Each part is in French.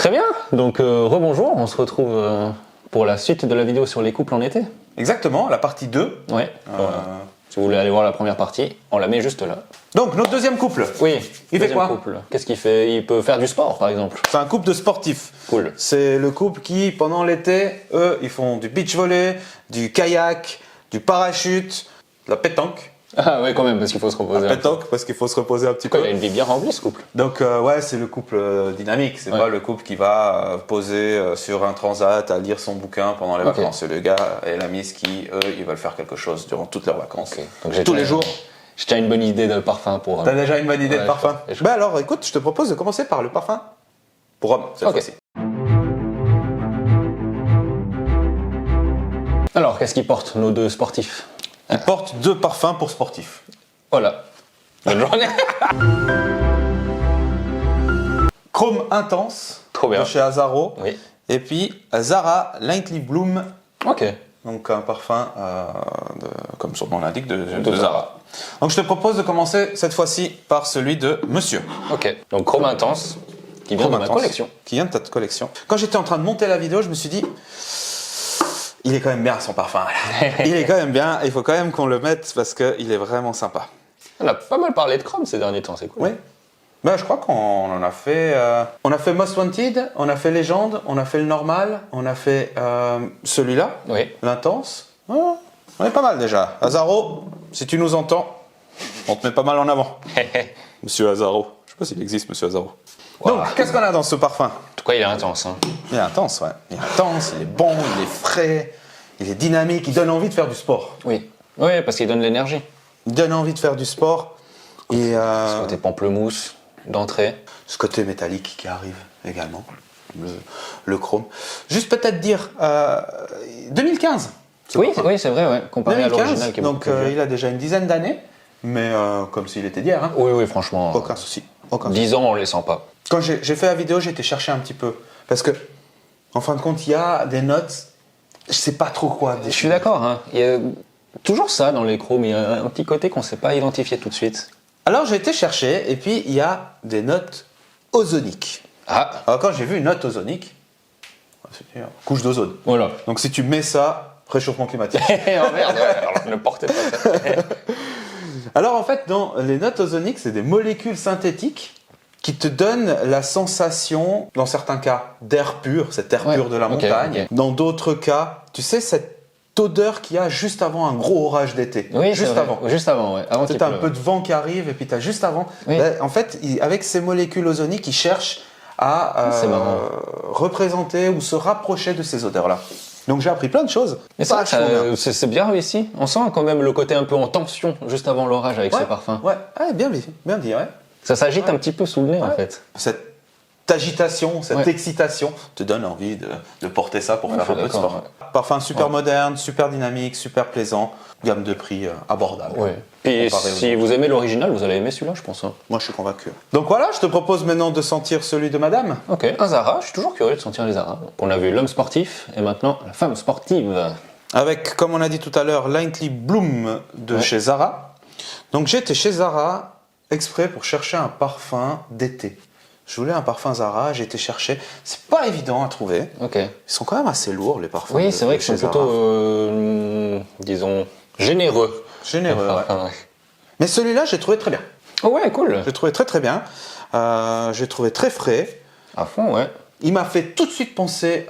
Très bien, donc rebonjour, on se retrouve pour la suite de la vidéo sur les couples en été. Exactement, la partie 2. Ouais, si vous voulez aller voir la première partie, on la met juste là. Donc, notre deuxième couple. Oui, Il fait quoi? Qu'est-ce qu'il fait? Il peut faire du sport par exemple. C'est un couple de sportifs. Cool. C'est le couple qui, pendant l'été, eux, ils font du beach volley, du kayak, du parachute, de la pétanque. Ah ouais, quand même, parce qu'il faut se reposer. La pétanque, parce qu'il faut se reposer un petit Quoi, peu. il a une vie bien remplie ce couple. Donc, ouais, c'est le couple dynamique. C'est pas le couple qui va poser sur un transat à lire son bouquin pendant les vacances. C'est le gars et la miss qui, eux, ils veulent faire quelque chose durant toutes leurs vacances. Donc, tous les jours. J'ai déjà une bonne idée de parfum pour... T'as déjà une bonne idée de parfum? Bah alors, écoute, je te propose de commencer par le parfum pour homme, cette fois-ci. Alors, qu'est-ce qu'ils portent, nos deux sportifs? Ils portent 2 parfums pour sportifs. Voilà. Bonne journée. Chrome Intense. Trop bien. De chez Azaro. Oui. Et puis Zara Lightly Bloom. Ok. Donc un parfum, comme son nom l'indique, de Zara. Donc je te propose de commencer cette fois-ci par celui de Monsieur. Ok. Donc Chrome Intense, qui vient de ma collection. Qui vient de ta collection. Quand j'étais en train de monter la vidéo, je me suis dit... Il est quand même bien son parfum. Il est quand même bien, il faut quand même qu'on le mette parce qu'il est vraiment sympa. On a pas mal parlé de Chrome ces derniers temps, c'est cool. Oui. Ben, je crois qu'on en a fait... On a fait Most Wanted, on a fait Légende, on a fait le normal, on a fait celui-là, l'intense. Oh, on est pas mal déjà. Azaro, si tu nous entends, on te met pas mal en avant. Monsieur Azaro. Je sais pas s'il existe, Monsieur Azaro. Wow. Donc, qu'est-ce qu'on a dans ce parfum? En tout cas, il est intense. Hein. Il est intense, ouais. Il est intense, il est bon, il est frais, il est dynamique, il donne envie de faire du sport. Oui, oui, parce qu'il donne de l'énergie. Il donne envie de faire du sport. Et ce côté pamplemousse, d'entrée. Ce côté métallique qui arrive également, le chrome. Juste peut-être dire, 2015. Oui, c'est vrai, ouais. Comparé 2015, à l'original qui est donc il a déjà une dizaine d'années, mais comme s'il était d'hier. Hein. Oui, franchement. Aucun souci. 10 ans, on les sent pas. Quand j'ai fait la vidéo, j'ai été chercher un petit peu. Parce que, en fin de compte, il y a des notes, je sais pas trop quoi. Je suis d'accord, hein. Il y a toujours ça dans les chromes, il y a un petit côté qu'on sait pas identifier tout de suite. Alors j'ai été chercher, et puis il y a des notes ozoniques. Ah. Alors quand j'ai vu une note ozonique, c'est une couche d'ozone. Voilà. Donc si tu mets ça, réchauffement climatique. Oh merde, alors ne portez pas ça. Alors en fait, dans les notes ozoniques, c'est des molécules synthétiques qui te donnent la sensation, dans certains cas, d'air pur, cet air pur de la montagne. Okay. Dans d'autres cas, tu sais, cette odeur qu'il y a juste avant un gros orage d'été. Oui, juste avant. Juste avant, ouais. Tu as un peu de vent qui arrive et puis tu as juste avant. Oui. Là, en fait, avec ces molécules ozoniques, ils cherchent à représenter ou se rapprocher de ces odeurs-là. Donc j'ai appris plein de choses. Mais c'est bien réussi. On sent quand même le côté un peu en tension juste avant l'orage avec ces parfums. Ouais, bien dit, ouais. Ça s'agite un petit peu sous le nez en fait. Cette agitation, cette excitation te donne envie de porter ça pour faire un peu de sport. Ouais. Parfum super moderne, super dynamique, super plaisant, gamme de prix abordable. Ouais. Puis si vous aimez l'original, vous allez aimer celui-là, je pense. Hein. Moi, je suis convaincu. Donc voilà, je te propose maintenant de sentir celui de madame. Ok, un Zara, je suis toujours curieux de sentir les Zara. On a vu l'homme sportif et maintenant la femme sportive. Avec, comme on a dit tout à l'heure, Lightly Bloom de chez Zara. Donc j'étais chez Zara exprès pour chercher un parfum d'été. Je voulais un parfum Zara, j'ai été chercher. C'est pas évident à trouver. Ok. Ils sont quand même assez lourds, les parfums. Oui, c'est vrai que c'est plutôt, disons, généreux. Généreux, ouais. Mais celui-là, j'ai trouvé très bien. Oh ouais, cool. J'ai trouvé très bien. J'ai trouvé très frais. À fond, ouais. Il m'a fait tout de suite penser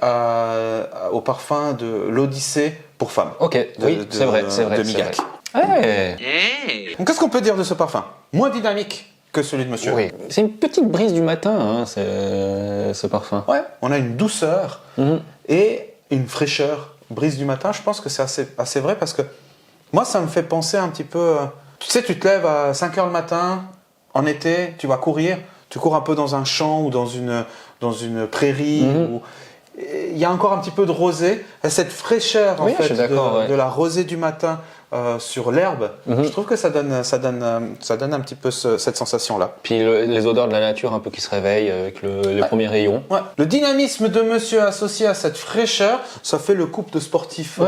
au parfum de l'Odyssée pour femmes. Ok, oui, c'est vrai. De Migak. Hey. Donc, qu'est-ce qu'on peut dire de ce parfum? Moins dynamique que celui de monsieur. Oui. C'est une petite brise du matin, hein, ce parfum. Ouais, on a une douceur et une fraîcheur. Brise du matin, je pense que c'est assez vrai parce que moi, ça me fait penser un petit peu... Tu sais, tu te lèves à 5h le matin, en été, tu vas courir, tu cours un peu dans un champ ou dans une prairie. Il y a encore un petit peu de rosée. Cette fraîcheur en fait, de la rosée du matin sur l'herbe, je trouve que ça donne un petit peu cette sensation-là. Puis les odeurs de la nature un peu qui se réveillent avec les premiers rayons. Ouais. Le dynamisme de monsieur associé à cette fraîcheur, ça fait le couple de sportifs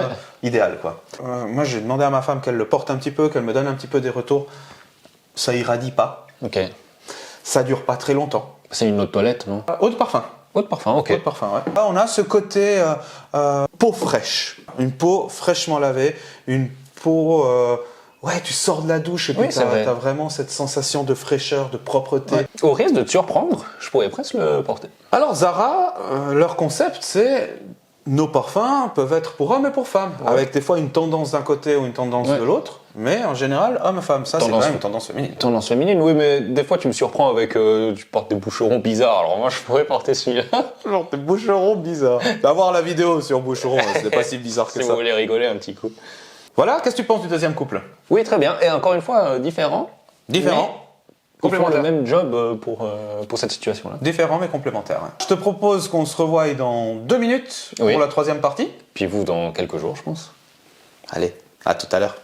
idéal, quoi. Moi, j'ai demandé à ma femme qu'elle le porte un petit peu, qu'elle me donne un petit peu des retours. Ça irradie pas. Ok. Ça dure pas très longtemps. C'est une eau de toilette, non? Eau de parfum. Eau de parfum, ok. Eau de parfum, ouais. Là, on a ce côté peau fraîche. Une peau fraîchement lavée, une peau... ouais, tu sors de la douche et puis Oui, c'est vrai. t'as vraiment cette sensation de fraîcheur, de propreté. Ouais. Au risque de te surprendre, je pourrais presque le porter. Alors Zara, leur concept, c'est nos parfums peuvent être pour hommes et pour femmes, avec des fois une tendance d'un côté ou une tendance de l'autre, mais en général, homme et femme, ça c'est quand même une tendance féminine. Tendance féminine, oui, mais des fois tu me surprends avec, tu portes des boucherons bizarres, alors moi je pourrais porter celui-là. Genre des boucherons bizarres. D'avoir la vidéo sur boucheron, c'est pas si bizarre que Si ça. vous voulez rigoler un petit coup. Voilà, qu'est-ce que tu penses du deuxième couple? Oui, très bien, et encore une fois, différent. Différent. Ils font le Complémentaire. même job pour cette situation-là. Différent mais complémentaire. Je te propose qu'on se revoie dans 2 minutes pour la troisième partie. Puis vous, dans quelques jours, je pense. Allez, à tout à l'heure.